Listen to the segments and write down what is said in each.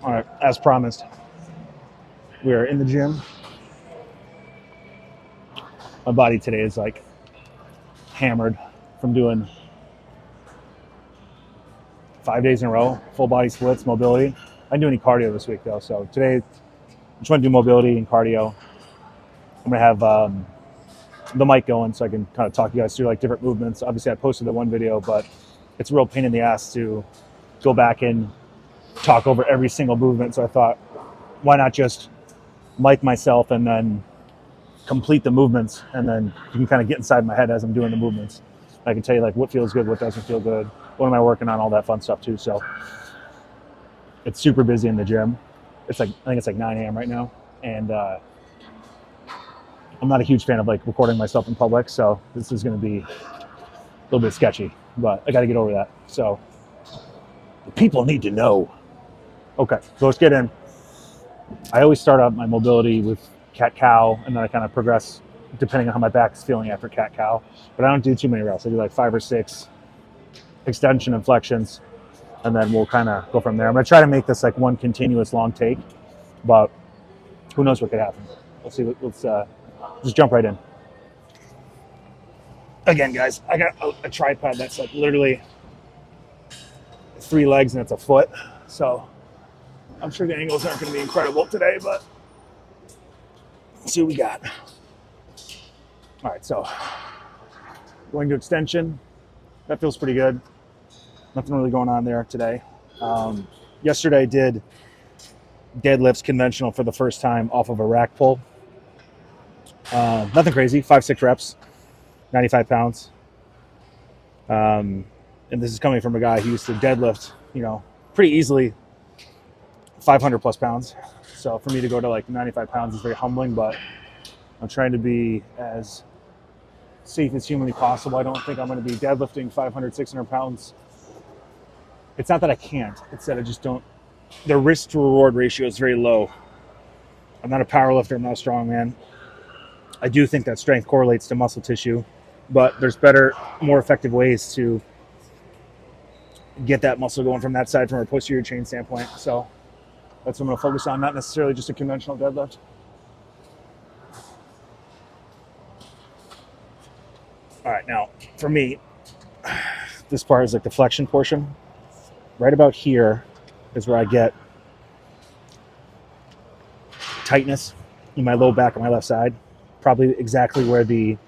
All right, as promised, we are in the gym. My body today is like hammered from doing 5 days in a row, full body splits, mobility. I didn't do any cardio this week though, so today I just want to do mobility and cardio. I'm gonna have the mic going so I can kind of talk you guys through like different movements. Obviously, I posted the one video, but it's a real pain in the ass to go back and talk over every single movement. So I thought, why not just mic myself and then complete the movements, and then you can kind of get inside my head as I'm doing the movements. I can tell you like what feels good, what doesn't feel good, what am I working on, all that fun stuff too. So it's super busy in the gym. It's like, I think it's like 9 a.m. right now, and I'm not a huge fan of like recording myself in public, so this is going to be a little bit sketchy, but I got to get over that. So the people need to know. Okay, so let's get in. I always start out my mobility with cat-cow, and then I kind of progress depending on how my back is feeling after cat-cow. But I don't do too many reps. I do like 5 or 6 extension and flexions, and then we'll kind of go from there. I'm going to try to make this like one continuous long take, but who knows what could happen. Let's see. Let's just jump right in. Again, guys, I got a tripod that's like literally 3 legs and it's a foot. So I'm sure the angles aren't going to be incredible today, but let's see what we got. All right, so going to extension. That feels pretty good. Nothing really going on there today. Yesterday I did deadlifts conventional for the first time off of a rack pull. Nothing crazy, 5-6 reps, 95 pounds. And this is coming from a guy who used to deadlift, pretty easily 500 plus pounds. So for me to go to like 95 pounds is very humbling, but I'm trying to be as safe as humanly possible. I don't think I'm going to be deadlifting 500, 600 pounds. It's not that I can't, it's that I just don't, the risk to reward ratio is very low. I'm not a power lifter, I'm not a strongman. I do think that strength correlates to muscle tissue, but there's better, more effective ways to get that muscle going from that side from a posterior chain standpoint. So that's what I'm going to focus on, not necessarily just a conventional deadlift. All right, now for me, this part is like the flexion portion. Right about here is where I get tightness in my low back on my left side, probably exactly where the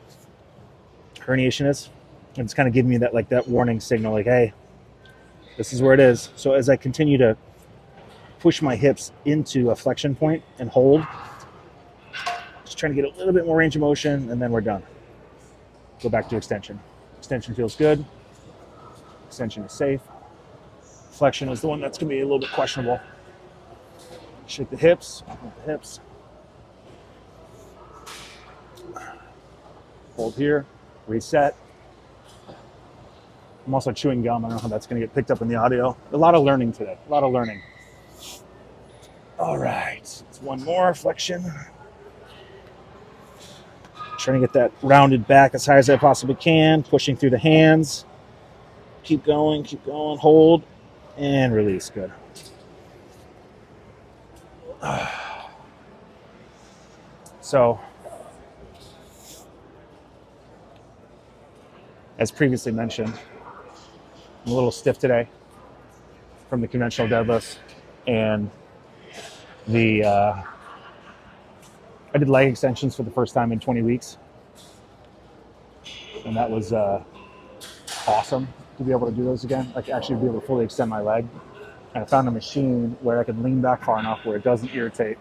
herniation is. And it's kind of giving me that warning signal, like, hey, this is where it is. So as I continue to push my hips into a flexion point and hold, just trying to get a little bit more range of motion, and then we're done. Go back to extension. Extension feels good. Extension is safe. Flexion is the one that's going to be a little bit questionable. Shake the hips, hold here, reset. I'm also chewing gum. I don't know how that's going to get picked up in the audio. A lot of learning today, a lot of learning. All right, it's one more flexion. Trying to get that rounded back as high as I possibly can, pushing through the hands. Keep going, hold, and release. Good. So, as previously mentioned, I'm a little stiff today from the conventional deadlifts, and I did leg extensions for the first time in 20 weeks, and that was awesome to be able to do those again, like actually be able to fully extend my leg. And I found a machine where I could lean back far enough where it doesn't irritate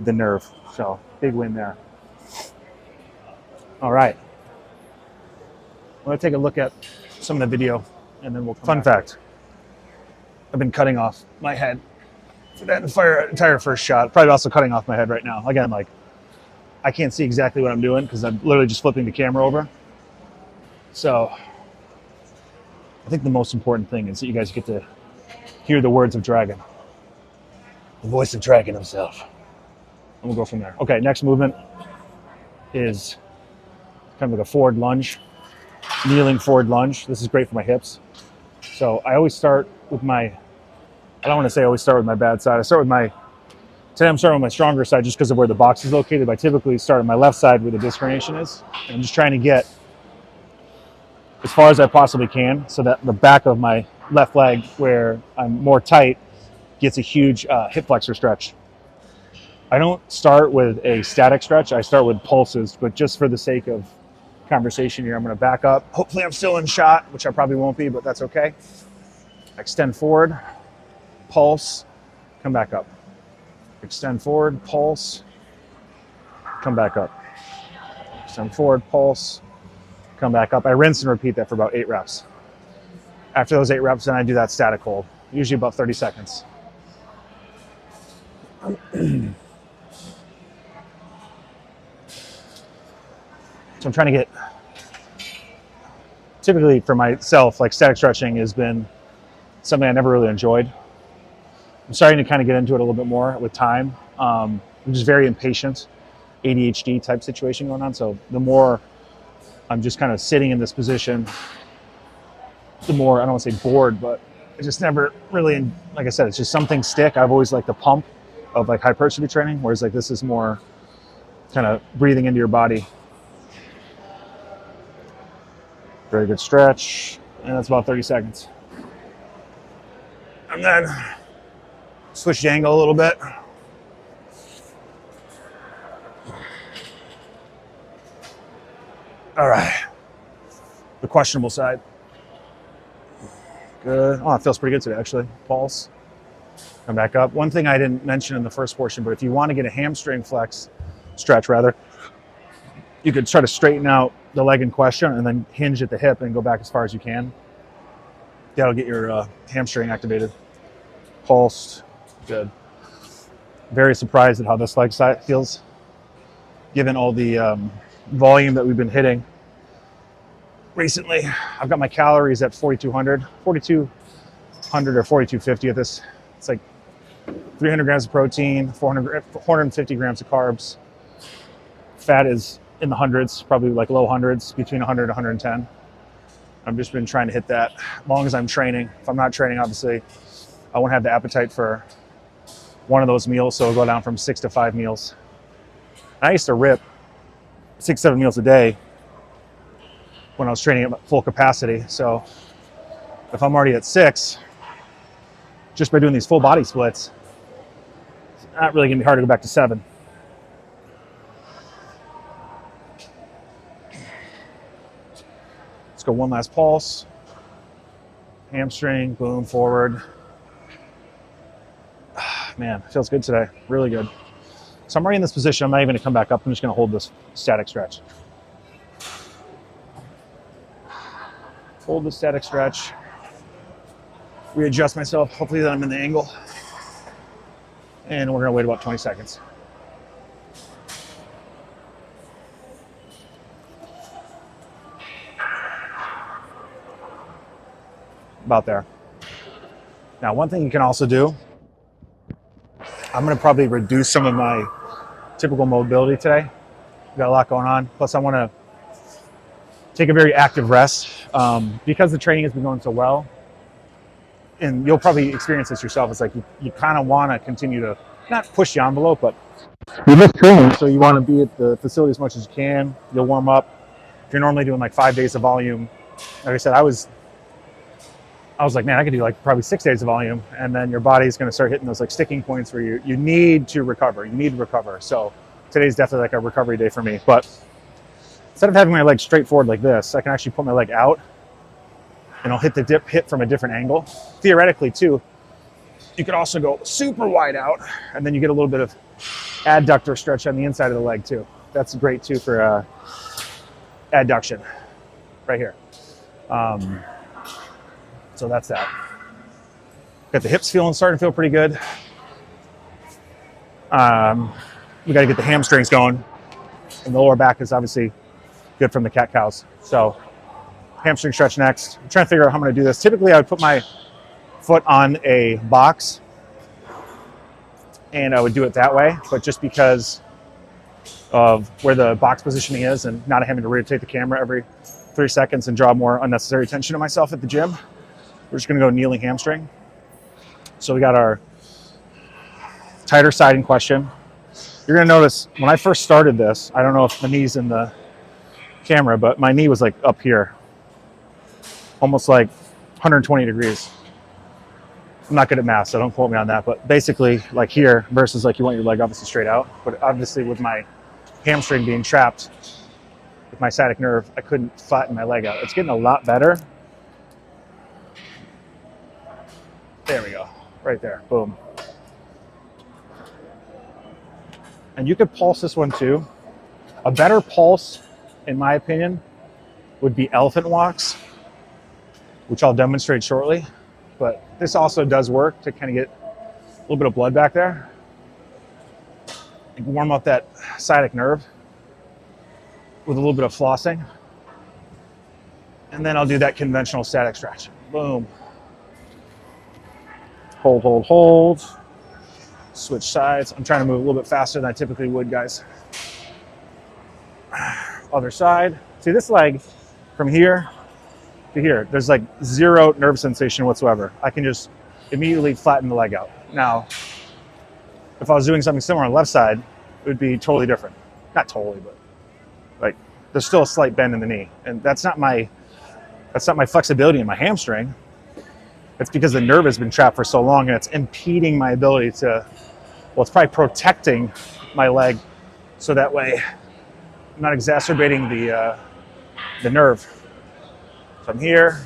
the nerve. So big win there. All right. I'm going to take a look at some of the video, and then we'll come back. Fun fact. I've been cutting off my head for that entire first shot. Probably also cutting off my head right now. Again, like, I can't see exactly what I'm doing because I'm literally just flipping the camera over. So I think the most important thing is that you guys get to hear the words of Dragon. The voice of Dragon himself. And we'll go from there. Okay, next movement is kind of like a forward lunge, kneeling forward lunge. This is great for my hips. So I always start with my I don't want to say I always start with my bad side. Today I'm starting with my stronger side just because of where the box is located. But I typically start on my left side where the disc herniation is. And I'm just trying to get as far as I possibly can so that the back of my left leg, where I'm more tight, gets a huge hip flexor stretch. I don't start with a static stretch. I start with pulses, but just for the sake of conversation here, I'm going to back up. Hopefully I'm still in shot, which I probably won't be, but that's okay. Extend forward, pulse, come back up. Extend forward, pulse, come back up. Extend forward, pulse, come back up. I rinse and repeat that for about 8 reps. After those 8 reps, then I do that static hold, usually about 30 seconds. So I'm trying to get, typically for myself, like static stretching has been something I never really enjoyed. I'm starting to kind of get into it a little bit more with time. I'm just very impatient, ADHD type situation going on. So the more I'm just kind of sitting in this position, the more, I don't want to say bored, but I just never really, like I said, it's just something stick. I've always liked the pump of like hypertrophy training, whereas like this is more kind of breathing into your body. Very good stretch, and that's about 30 seconds. And then switch the angle a little bit. All right, the questionable side. Good. Oh, it feels pretty good today, actually. Pulse. Come back up. One thing I didn't mention in the first portion, but if you want to get a hamstring stretch, you could try to straighten out the leg in question and then hinge at the hip and go back as far as you can. That'll get your hamstring activated. Pulsed. Good. Very surprised at how this leg side feels, given all the volume that we've been hitting recently. I've got my calories at 4,200 or 4,250 at this. It's like 300 grams of protein, 450 grams of carbs. Fat is in the hundreds, probably like low hundreds, between 100 and 110. I've just been trying to hit that as long as I'm training. If I'm not training, obviously, I won't have the appetite for one of those meals, so I'll go down from 6 to 5 meals. And I used to rip 6, 7 meals a day when I was training at full capacity. So if I'm already at 6, just by doing these full body splits, it's not really gonna be hard to go back to 7. Let's go one last pulse. Hamstring, boom, forward. Man, it feels good today, really good. So I'm already in this position, I'm not even gonna come back up, I'm just gonna hold this static stretch. Hold the static stretch. Readjust myself, hopefully that I'm in the angle. And we're gonna wait about 20 seconds. About there. Now, one thing you can also do, I'm gonna probably reduce some of my typical mobility today. Got a lot going on. Plus I wanna take a very active rest. Because the training has been going so well, and you'll probably experience this yourself, it's like you kind of want to continue to not push the envelope, but you miss training, so you want to be at the facility as much as you can. You'll warm up. If you're normally doing like 5 days of volume, like I said, I was like, man, I could do like probably 6 days of volume, and then your body's going to start hitting those like sticking points where you need to recover. You need to recover. So today's definitely like a recovery day for me. But instead of having my leg straight forward like this, I can actually put my leg out, and I'll hit the hit from a different angle. Theoretically too, you could also go super wide out, and then you get a little bit of adductor stretch on the inside of the leg too. That's great too for adduction right here. So that's that. Got the hips starting to feel pretty good. We got to get the hamstrings going, and the lower back is obviously good from the cat-cows. So hamstring stretch next. I'm trying to figure out how I'm going to do this. Typically, I would put my foot on a box, and I would do it that way. But just because of where the box positioning is and not having to rotate the camera every 3 seconds and draw more unnecessary attention to myself at the gym, we're just going to go kneeling hamstring. So we got our tighter side in question. You're gonna notice when I first started this, I don't know if the knee's in the camera, but my knee was like up here, almost like 120 degrees. I'm not good at math, so don't quote me on that, but basically like here versus like you want your leg obviously straight out, but obviously with my hamstring being trapped with my sciatic nerve, I couldn't flatten my leg out. It's getting a lot better. There we go, right there, boom. And you could pulse this one too. A better pulse, in my opinion, would be elephant walks, which I'll demonstrate shortly. But this also does work to kind of get a little bit of blood back there and warm up that sciatic nerve with a little bit of flossing. And then I'll do that conventional static stretch. Boom. Hold, hold, hold. Switch sides. I'm trying to move a little bit faster than I typically would, guys. Other side. See this leg from here to here, there's like zero nerve sensation whatsoever. I can just immediately flatten the leg out. Now, if I was doing something similar on the left side, it would be totally different. Not totally, but like there's still a slight bend in the knee. And that's not my flexibility in my hamstring. It's because the nerve has been trapped for so long and it's impeding my ability to, well, it's probably protecting my leg so that way I'm not exacerbating the nerve. So I'm here,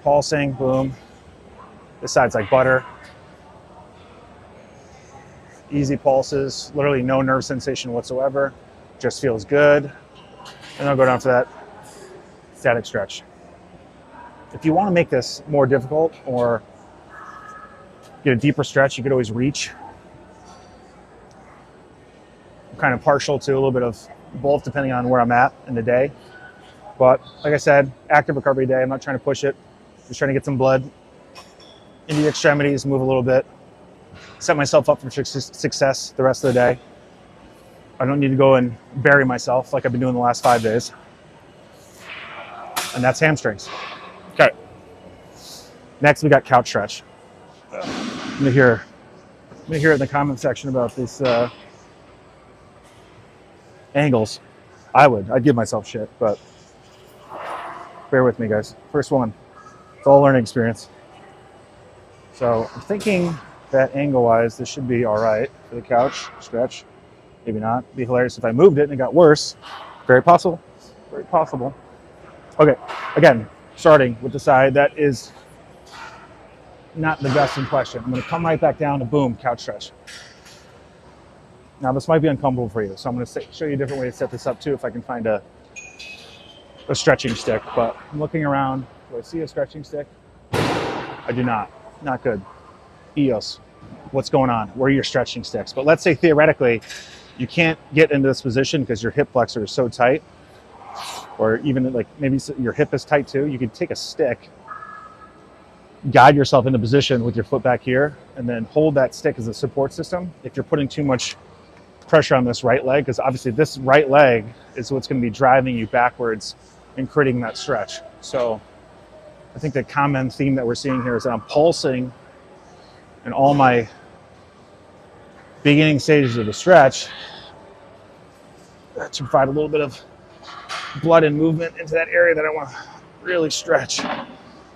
pulsing, boom. This side's like butter. Easy pulses, literally no nerve sensation whatsoever. Just feels good. And I'll go down to that static stretch. If you want to make this more difficult or get a deeper stretch, you could always reach. I'm kind of partial to a little bit of both depending on where I'm at in the day. But like I said, active recovery day. I'm not trying to push it. Just trying to get some blood into the extremities, move a little bit, set myself up for success the rest of the day. I don't need to go and bury myself like I've been doing the last 5 days. And that's hamstrings. Okay. Next, we got couch stretch. I'm gonna hear it in the comment section about these angles. I'd give myself shit, but bear with me, guys. First one. It's all a learning experience. So I'm thinking that angle-wise, this should be all right for the couch stretch. Maybe not. It'd be hilarious if I moved it and it got worse. Very possible. Very possible. Okay. Again, starting with the side that is not the best in question. I'm going to come right back down to boom, couch stretch. Now this might be uncomfortable for you, so I'm going to show you a different way to set this up too if I can find a stretching stick. But I'm looking around. Do I see a stretching stick? I do not. Not good. EOS. What's going on? Where are your stretching sticks? But let's say theoretically you can't get into this position because your hip flexor is so tight, or even like maybe your hip is tight too. You could take a stick, guide yourself into position with your foot back here, and then hold that stick as a support system if you're putting too much pressure on this right leg, because obviously this right leg is what's going to be driving you backwards and creating that stretch. So I think the common theme that we're seeing here is that I'm pulsing in all my beginning stages of the stretch to provide a little bit of blood and movement into that area that I want to really stretch.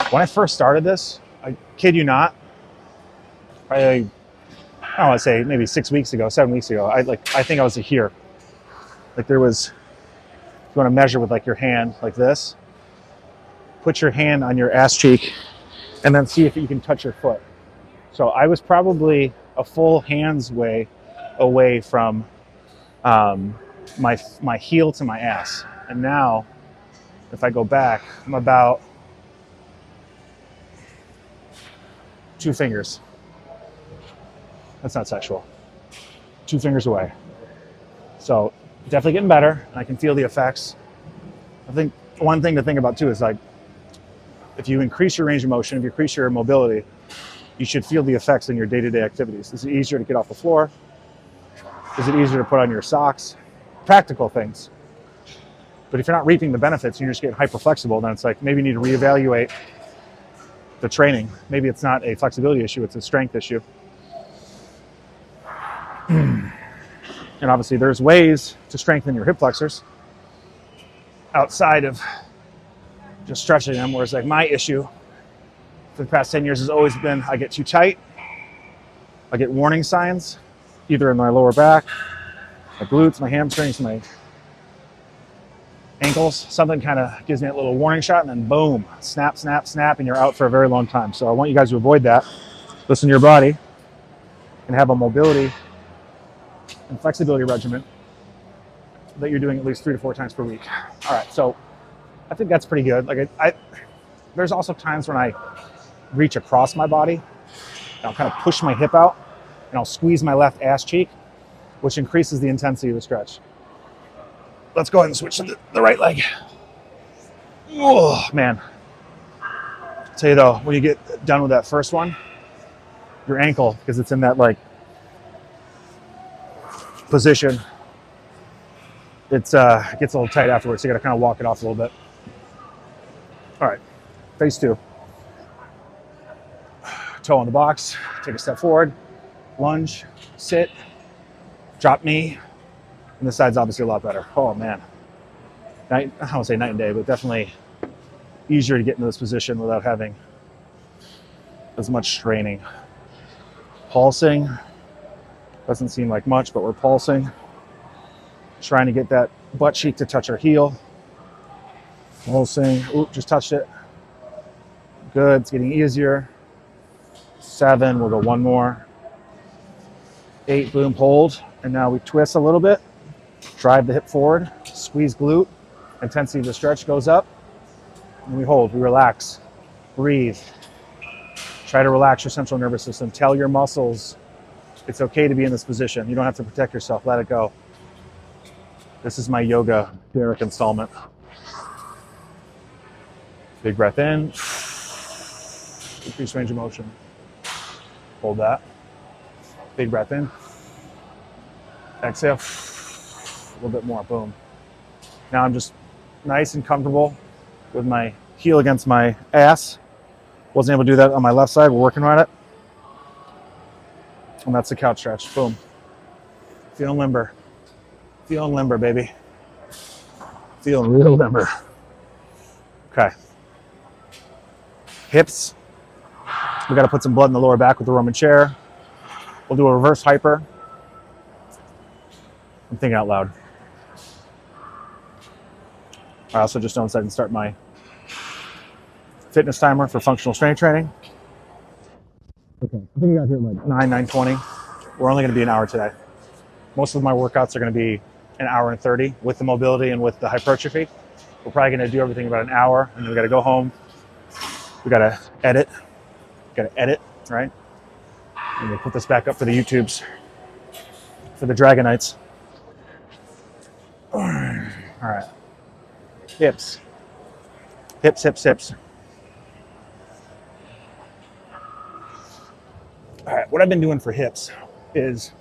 When I first started this, I kid you not, I don't want to say maybe 7 weeks ago, I think I was here. Like there was, if you want to measure with like your hand like this, put your hand on your ass cheek and then see if you can touch your foot. So I was probably a full hand's way away from my heel to my ass. And now, if I go back, I'm about 2 fingers. That's not sexual. 2 fingers away. So definitely getting better, and I can feel the effects. I think one thing to think about too is like, if you increase your range of motion, if you increase your mobility, you should feel the effects in your day-to-day activities. Is it easier to get off the floor? Is it easier to put on your socks? Practical things. But if you're not reaping the benefits and you're just getting hyper flexible, then it's like maybe you need to reevaluate the training. Maybe it's not a flexibility issue, it's a strength issue. And obviously there's ways to strengthen your hip flexors outside of just stretching them, whereas like my issue for the past 10 years has always been I get too tight, I get warning signs, either in my lower back, my glutes, my hamstrings, my ankles. Something kind of gives me a little warning shot, and then boom, snap, snap, snap, and you're out for a very long time. So I want you guys to avoid that. Listen to your body and have a mobility and flexibility regimen that you're doing at least 3 to 4 times per week. All right, so I think that's pretty good. Like there's also times when I reach across my body and I'll kind of push my hip out and I'll squeeze my left ass cheek, which increases the intensity of the stretch. Let's go ahead and switch to the right leg. Oh, man. I'll tell you though, when you get done with that first one, your ankle, because it's in that like position, it gets a little tight afterwards. So you got to kind of walk it off a little bit. All right, phase 2. Toe on the box, take a step forward, lunge, sit, drop knee. And this side's obviously a lot better. Oh man. I won't say night and day, but definitely easier to get into this position without having as much straining. Pulsing. Doesn't seem like much, but we're pulsing. Trying to get that butt cheek to touch our heel. Pulsing. Oop, just touched it. Good, it's getting easier. 7, we'll go 1 more. 8, boom, hold. And now we twist a little bit. Drive the hip forward, squeeze glute, intensity of the stretch goes up, and we hold, we relax, breathe. Try to relax your central nervous system. Tell your muscles it's okay to be in this position. You don't have to protect yourself, let it go. This is my yoga Derek installment. Big breath in, increase range of motion. Hold that. Big breath in. Exhale. A little bit more, boom. Now I'm just nice and comfortable with my heel against my ass. Wasn't able to do that on my left side, we're working on it. And that's the couch stretch, boom. Feeling limber. Feeling limber, baby. Feeling real limber. Okay. Hips. We gotta put some blood in the lower back with the Roman chair. We'll do a reverse hyper. I'm thinking out loud. I also just noticed I can start my fitness timer for functional strength training. Okay, I think we got here at like 9:20. We're only going to be an hour today. Most of my workouts are going to be an hour and 30 with the mobility and with the hypertrophy. We're probably going to do everything about an hour, and then we got to go home. We got to edit. Right? And we'll put this back up for the YouTubes, for the Dragonites. All right. Hips. Hips, hips, hips. All right, what I've been doing for hips is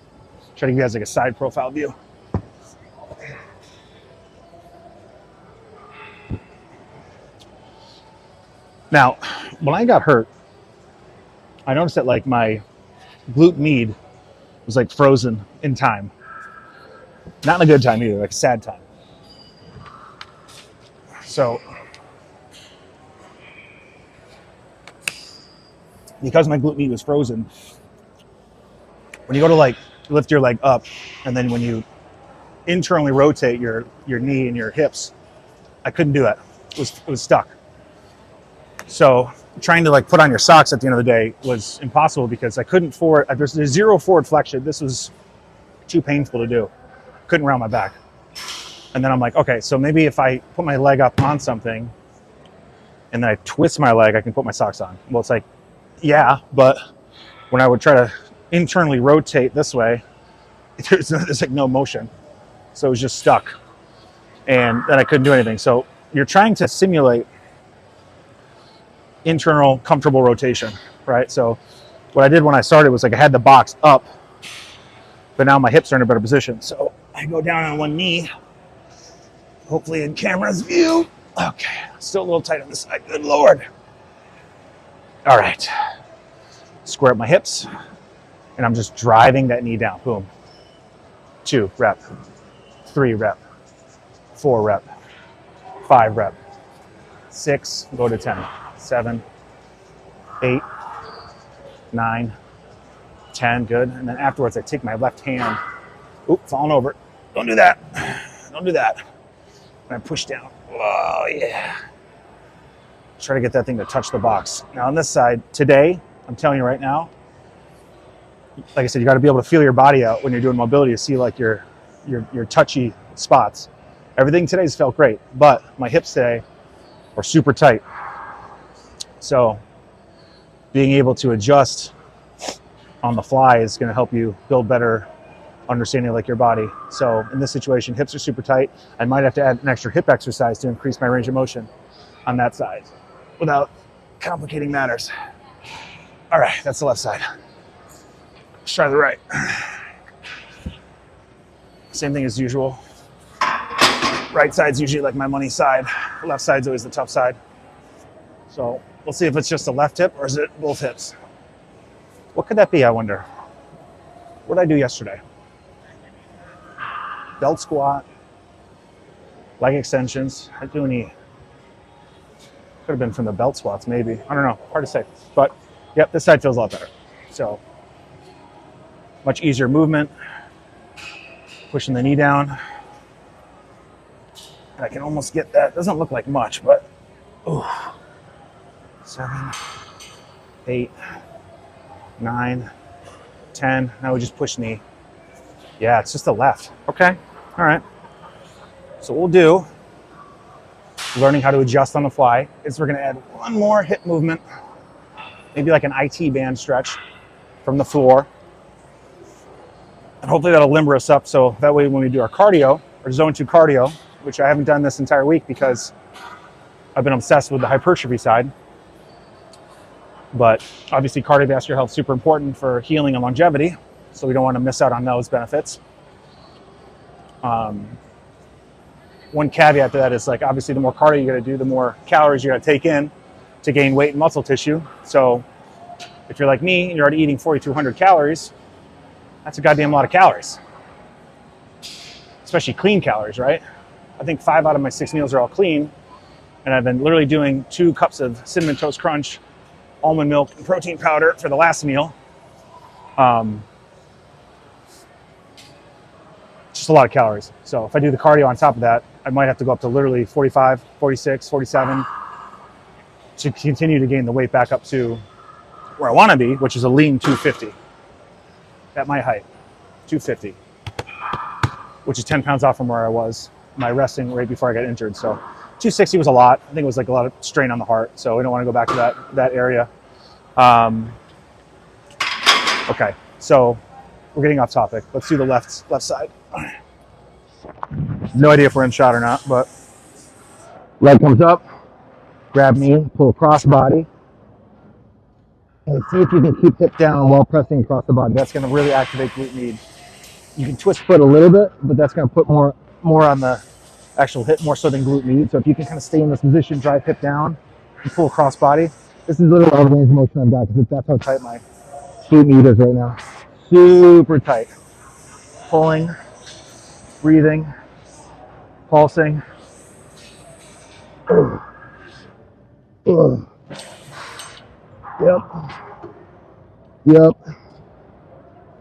try to give you guys like a side profile view. Now, when I got hurt, I noticed that like my glute med was like frozen in time. Not in a good time either, like a sad time. So, because my glute med was frozen, when you go to like lift your leg up, and then when you internally rotate your knee and your hips, I couldn't do it. It was stuck. So trying to like put on your socks at the end of the day was impossible because I couldn't there's zero forward flexion. This was too painful to do. Couldn't round my back. And then I'm like, okay, so maybe if I put my leg up on something and then I twist my leg, I can put my socks on. Well, it's like, yeah, but when I would try to internally rotate this way, there's like no motion. So it was just stuck. And then I couldn't do anything. So you're trying to simulate internal comfortable rotation, right? So what I did when I started was like I had the box up, but now my hips are in a better position. So I go down on one knee, hopefully in camera's view. Okay, still a little tight on this side, good Lord. All right. Square up my hips, and I'm just driving that knee down. Boom. 2 rep, 3 rep, 4 rep, 5 rep, 6, go to 10, 7, 8, 9, 10, good. And then afterwards, I take my left hand, oop, falling over. Don't do that. Don't do that. And I push down. Oh, yeah. Try to get that thing to touch the box. Now on this side, today, I'm telling you right now, like I said, you got to be able to feel your body out when you're doing mobility to see like your touchy spots. Everything today's felt great, but my hips today are super tight. So being able to adjust on the fly is going to help you build better understanding like your body. So in this situation, hips are super tight. I might have to add an extra hip exercise to increase my range of motion on that side without complicating matters. All right, that's the left side. Let's try the right. Same thing as usual. Right side's usually like my money side. Left side's always the tough side. So we'll see if it's just the left hip or is it both hips. What could that be, I wonder? What did I do yesterday? Belt squat, leg extensions. I do any, could have been from the belt squats maybe. I don't know, hard to say. But yep, this side feels a lot better. So much easier movement. Pushing the knee down. And I can almost get that. Doesn't look like much, but ooh. 7, 8, 9, 10. Now we just push knee. Yeah, it's just the left. Okay. All right. So what we'll do, learning how to adjust on the fly, is we're going to add one more hip movement, maybe like an IT band stretch from the floor. And hopefully that'll limber us up. So that way when we do our cardio, or zone 2 cardio, which I haven't done this entire week because I've been obsessed with the hypertrophy side. But obviously cardiovascular health is super important for healing and longevity. So we don't want to miss out on those benefits. One caveat to that is like, obviously the more cardio you got to do, the more calories you got to take in to gain weight and muscle tissue. So if you're like me and you're already eating 4,200 calories, that's a goddamn lot of calories. Especially clean calories, right? I think 5 out of my 6 meals are all clean. And I've been literally doing 2 cups of Cinnamon Toast Crunch, almond milk, and protein powder for the last meal. Just a lot of calories. So if I do the cardio on top of that, I might have to go up to literally 45, 46, 47 to continue to gain the weight back up to where I want to be, which is a lean 250. At my height, 250, which is 10 pounds off from where I was my resting right before I got injured. So 260 was a lot. I think it was like a lot of strain on the heart. So we don't want to go back to that area. Okay, so we're getting off topic. Let's do the left side. No idea if we're in shot or not, but leg comes up, grab knee, pull across body. And see if you can keep hip down while pressing across the body. That's going to really activate glute med. You can twist foot a little bit, but that's going to put more on the actual hip, more so than glute med. So if you can kind of stay in this position, drive hip down, and pull across body. This is literally all the range of motion I've got because that's how tight my glute med is right now. Super tight. Pulling, breathing, pulsing.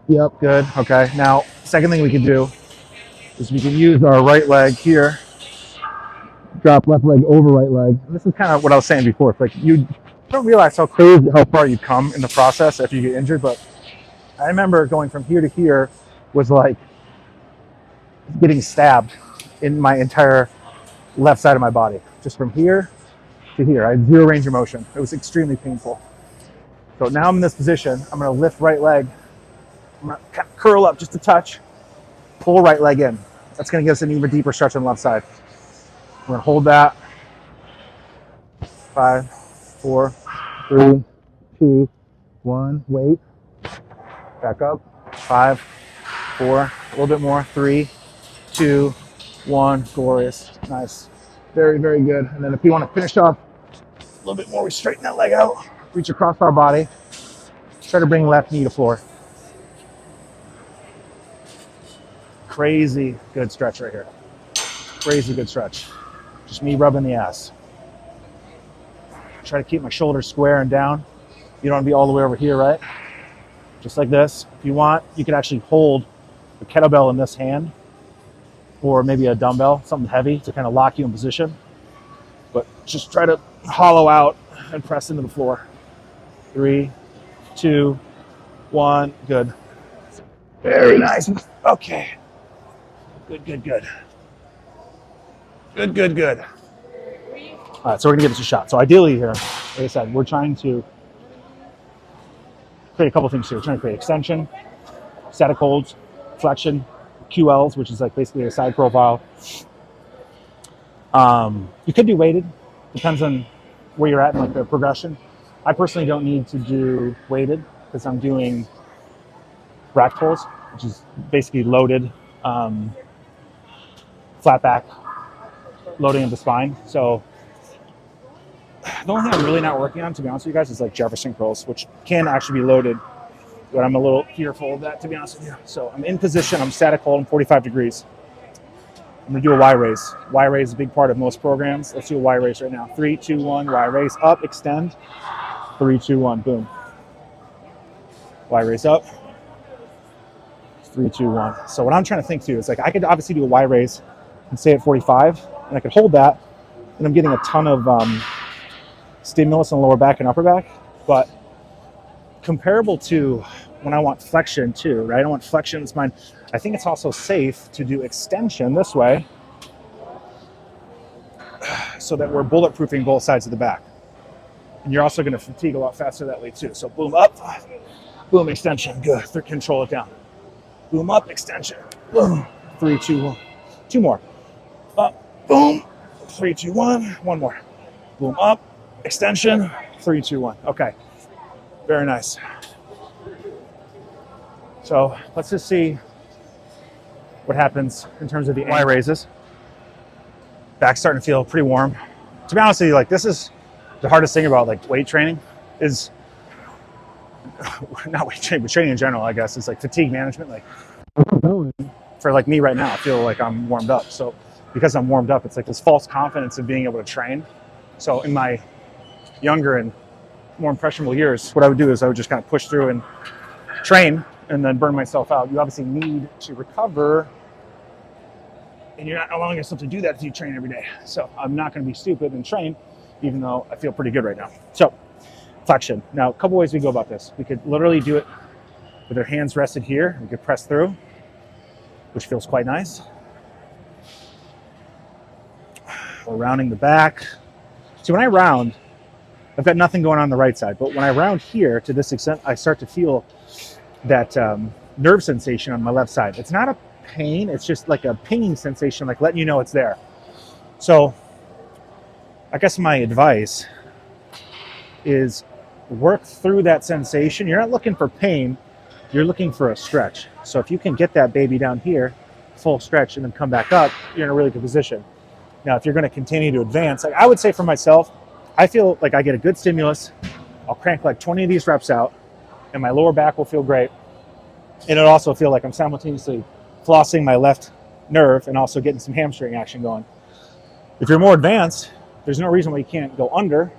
Yep, good. Okay, now, second thing we can do is we can use our right leg here, drop left leg over right leg. And this is kind of what I was saying before. It's like you don't realize how crazy, how far you come in the process if you get injured, but I remember going from here to here was like getting stabbed in my entire left side of my body. Just from here to here. I had zero range of motion. It was extremely painful. So now I'm in this position. I'm going to lift right leg. I'm going to kind of curl up just a touch. Pull right leg in. That's going to give us an even deeper stretch on the left side. We're going to hold that. 5, 4, 3, 2, 1. Wait. Back up. 5, 4. A little bit more. 3, 2, 1. Glorious. Nice. Very, very good. And then if you want to finish off a little bit more, we straighten that leg out. Reach across our body. Try to bring left knee to floor. Crazy good stretch right here. Crazy good stretch. Just me rubbing the ass. Try to keep my shoulders square and down. You don't want to be all the way over here, right? Just like this. If you want, you can actually hold the kettlebell in this hand, or maybe a dumbbell, something heavy to kind of lock you in position. But just try to hollow out and press into the floor. 3, 2, 1. Good. Very nice. Okay. Good, good, good. Good, good, good. All right, so we're gonna give this a shot. So ideally here, like I said, we're trying to create a couple things here. We're trying to create extension, static holds, flexion, QLs, which is like basically a side profile. You could do weighted, depends on where you're at in like the progression. I personally don't need to do weighted because I'm doing rack pulls, which is basically loaded, flat back, loading of the spine. So the only thing I'm really not working on, to be honest with you guys, is like Jefferson curls, which can actually be loaded, but I'm a little fearful of that, to be honest with you. So I'm in position, I'm static hold, I'm 45 degrees. I'm gonna do a Y raise. Y raise is a big part of most programs. Let's do a Y raise right now. 3, 2, 1, Y raise, up, extend. 3, 2, 1, boom. Y raise up. 3, 2, 1. So what I'm trying to think too is like I could obviously do a Y raise and stay at 45, and I could hold that, and I'm getting a ton of stimulus in the lower back and upper back, but comparable to when I want flexion too, right? I want flexion in spine. I think it's also safe to do extension this way so that we're bulletproofing both sides of the back. And you're also going to fatigue a lot faster that way too. So boom up, boom extension, good. Control it down. Boom up, extension, boom. 3, 2, 1. 2 more. Up, boom. 3, 2, 1. 1 more. Boom up, extension. 3, 2, 1. Okay. Very nice. So let's just see what happens in terms of the Y raises. Back's starting to feel pretty warm. To be honest with you, like this is the hardest thing about like weight training is not weight training, but training in general, I guess, is like fatigue management. Like for like me right now, I feel like I'm warmed up. So because I'm warmed up, it's like this false confidence in being able to train. So in my younger and more impressionable years, what I would do is I would just kind of push through and train and then burn myself out. You obviously need to recover, and you're not allowing yourself to do that if you train every day. So I'm not going to be stupid and train, even though I feel pretty good right now. So flexion. Now, a couple ways we go about this. We could literally do it with our hands rested here. We could press through, which feels quite nice. We're rounding the back. See, when I round, I've got nothing going on the right side, but when I round here to this extent, I start to feel that nerve sensation on my left side. It's not a pain, it's just like a pinging sensation, like letting you know it's there. So I guess my advice is work through that sensation. You're not looking for pain, you're looking for a stretch. So if you can get that baby down here, full stretch, and then come back up, you're in a really good position. Now, if you're going to continue to advance, like I would say for myself, I feel like I get a good stimulus. I'll crank like 20 of these reps out, and my lower back will feel great. And it'll also feel like I'm simultaneously flossing my left nerve and also getting some hamstring action going. If you're more advanced, there's no reason why you can't go under,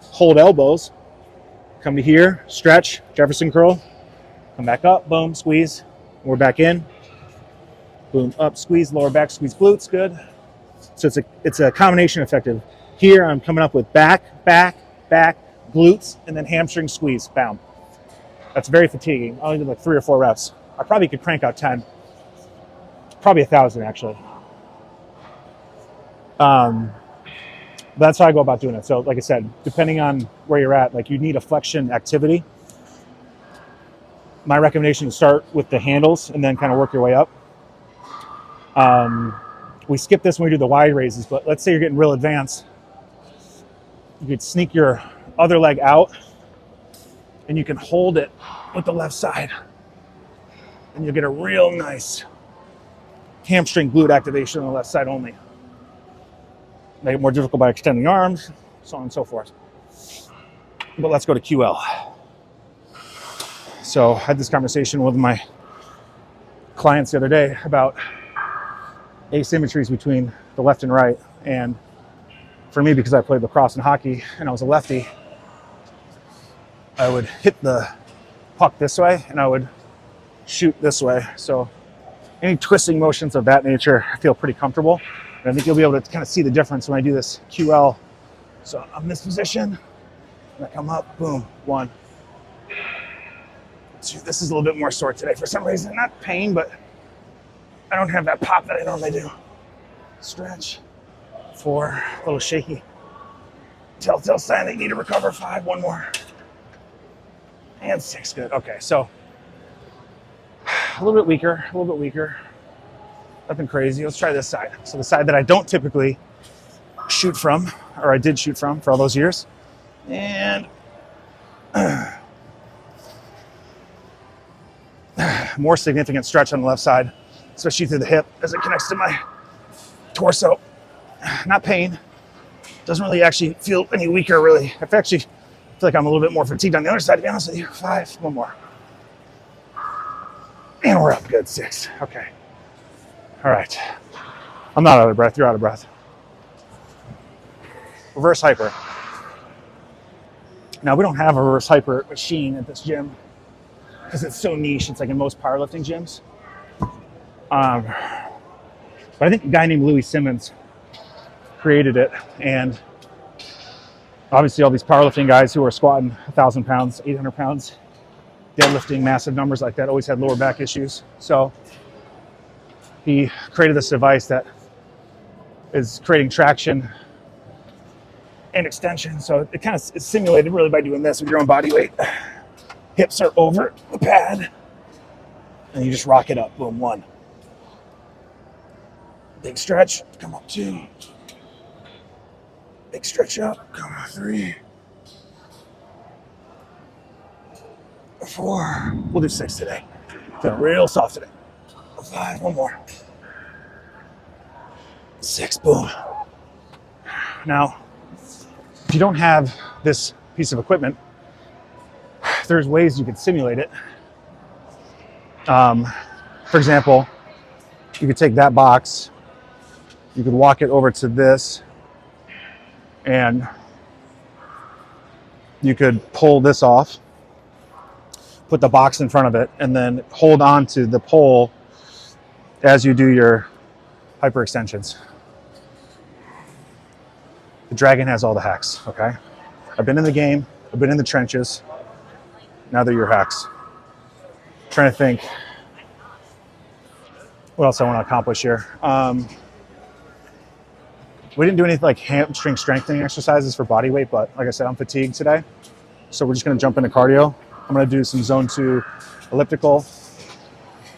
hold elbows, come to here, stretch, Jefferson curl, come back up, boom, squeeze. We're back in, boom, up, squeeze, lower back, squeeze glutes, good. So it's a combination effective. Here I'm coming up with back, back, back, glutes, and then hamstring squeeze, bam. That's very fatiguing. I only did like 3 or 4 reps. I probably could crank out 10. Probably 1,000 actually. That's how I go about doing it. So like I said, depending on where you're at, like you need a flexion activity. My recommendation is start with the handles and then kind of work your way up. We skip this when we do the Y raises, but let's say you're getting real advanced. You could sneak your other leg out and you can hold it with the left side. And you'll get a real nice hamstring glute activation on the left side only. Make it more difficult by extending arms, so on and so forth. But let's go to QL. So I had this conversation with my clients the other day about asymmetries between the left and right. And for me, because I played lacrosse and hockey and I was a lefty, I would hit the puck this way and I would shoot this way. So any twisting motions of that nature, I feel pretty comfortable. And I think you'll be able to kind of see the difference when I do this QL. So I'm in this position, and I come up, boom, 1, 2. This is a little bit more sore today for some reason. Not pain, but I don't have that pop that I normally do. Stretch. 4, a little shaky. Telltale sign that you need to recover. 5, 1 more. And 6, good. Okay, so a little bit weaker. Nothing crazy. Let's try this side. So the side that I don't typically shoot from, or I did shoot from for all those years. And more significant stretch on the left side, especially through the hip as it connects to my torso. Not pain. Doesn't really actually feel any weaker, really. I actually feel like I'm a little bit more fatigued on the other side, to be honest with you. 5, 1 more. And we're up. Good. 6. Okay. All right. I'm not out of breath. You're out of breath. Reverse hyper. Now, we don't have a reverse hyper machine at this gym because it's so niche. It's like in most powerlifting gyms. But I think a guy named Louis Simmons created it. And obviously all these powerlifting guys who are squatting 1,000 pounds, 800 pounds, deadlifting massive numbers like that always had lower back issues. So he created this device that is creating traction and extension. So it kind of is simulated really by doing this with your own body weight. Hips are over the pad and you just rock it up. Boom, 1. Big stretch, come up 2. Big stretch up, come on 3. 4, we'll do 6 today. Feeling real soft today. 5, 1 more. 6, boom. Now, if you don't have this piece of equipment, there's ways you could simulate it. For example, you could take that box, you could walk it over to this, and you could pull this off, put the box in front of it, and then hold on to the pole as you do your hyperextensions. The Dragon has all the hacks, okay? I've been in the game, I've been in the trenches, now they're your hacks. I'm trying to think what else I want to accomplish here. We didn't do any like hamstring strengthening exercises for body weight, but like I said, I'm fatigued today. So we're just gonna jump into cardio. I'm gonna do some zone 2 elliptical.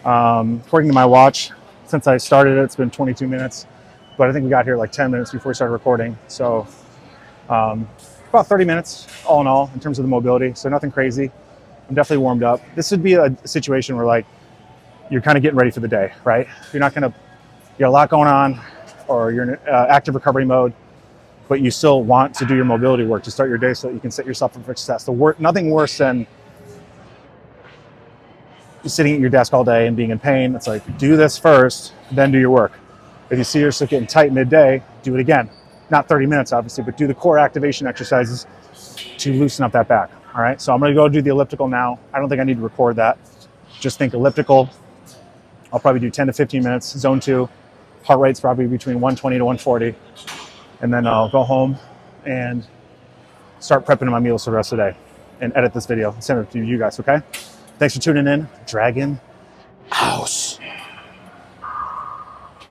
According to my watch, since I started it, it's been 22 minutes, but I think we got here like 10 minutes before we started recording. So about 30 minutes all in all in terms of the mobility. So nothing crazy. I'm definitely warmed up. This would be a situation where like you're kind of getting ready for the day, right? You're not gonna, you got a lot going on, or you're in active recovery mode, but you still want to do your mobility work to start your day so that you can set yourself up for success. Nothing worse than sitting at your desk all day and being in pain. It's like, do this first, then do your work. If you see yourself getting tight midday, do it again. Not 30 minutes, obviously, but do the core activation exercises to loosen up that back. All right, so I'm gonna go do the elliptical now. I don't think I need to record that. Just think elliptical. I'll probably do 10 to 15 minutes, zone 2. Heart rate's probably between 120 to 140. And then I'll go home and start prepping my meals for the rest of the day and edit this video and send it to you guys, okay? Thanks for tuning in. Dragon out.